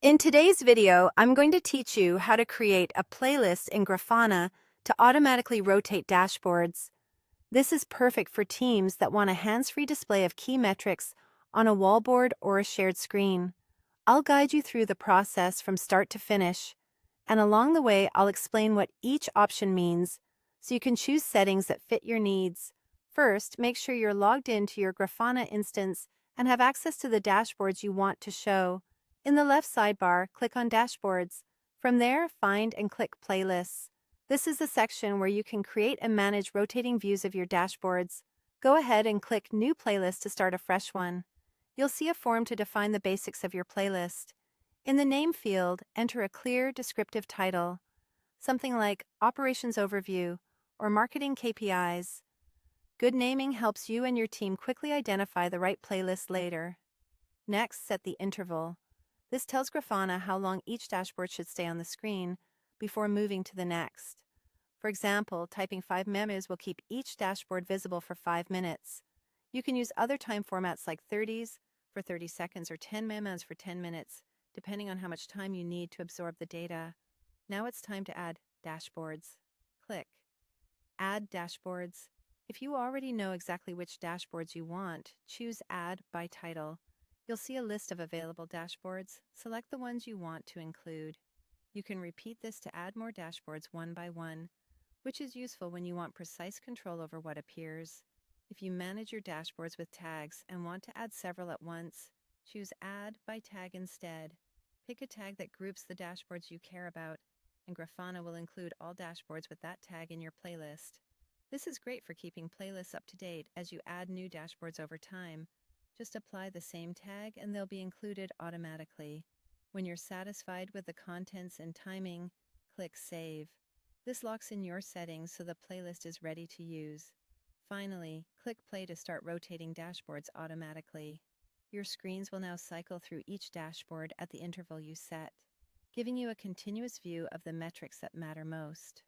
In today's video, I'm going to teach you how to create a playlist in Grafana to automatically rotate dashboards. This is perfect for teams that want a hands-free display of key metrics on a wallboard or a shared screen. I'll guide you through the process from start to finish, and along the way, I'll explain what each option means so you can choose settings that fit your needs. First, make sure you're logged into your Grafana instance and have access to the dashboards you want to show. In the left sidebar, click on Dashboards. From there, find and click Playlists. This is the section where you can create and manage rotating views of your dashboards. Go ahead and click New Playlist to start a fresh one. You'll see a form to define the basics of your playlist. In the Name field, enter a clear, descriptive title, something like Operations Overview or Marketing KPIs. Good naming helps you and your team quickly identify the right playlist later. Next, set the interval. This tells Grafana how long each dashboard should stay on the screen before moving to the next. For example, typing 5 memos will keep each dashboard visible for 5 minutes. You can use other time formats like 30s for 30 seconds or 10 memos for 10 minutes, depending on how much time you need to absorb the data. Now it's time to add dashboards. Click Add Dashboards. If you already know exactly which dashboards you want, choose Add by Title. You'll see a list of available dashboards. Select the ones you want to include. You can repeat this to add more dashboards one by one, which is useful when you want precise control over what appears. If you manage your dashboards with tags and want to add several at once, choose Add by Tag instead. Pick a tag that groups the dashboards you care about, and Grafana will include all dashboards with that tag in your playlist. This is great for keeping playlists up to date as you add new dashboards over time. Just apply the same tag and they'll be included automatically. When you're satisfied with the contents and timing, click Save. This locks in your settings so the playlist is ready to use. Finally, click Play to start rotating dashboards automatically. Your screens will now cycle through each dashboard at the interval you set, giving you a continuous view of the metrics that matter most.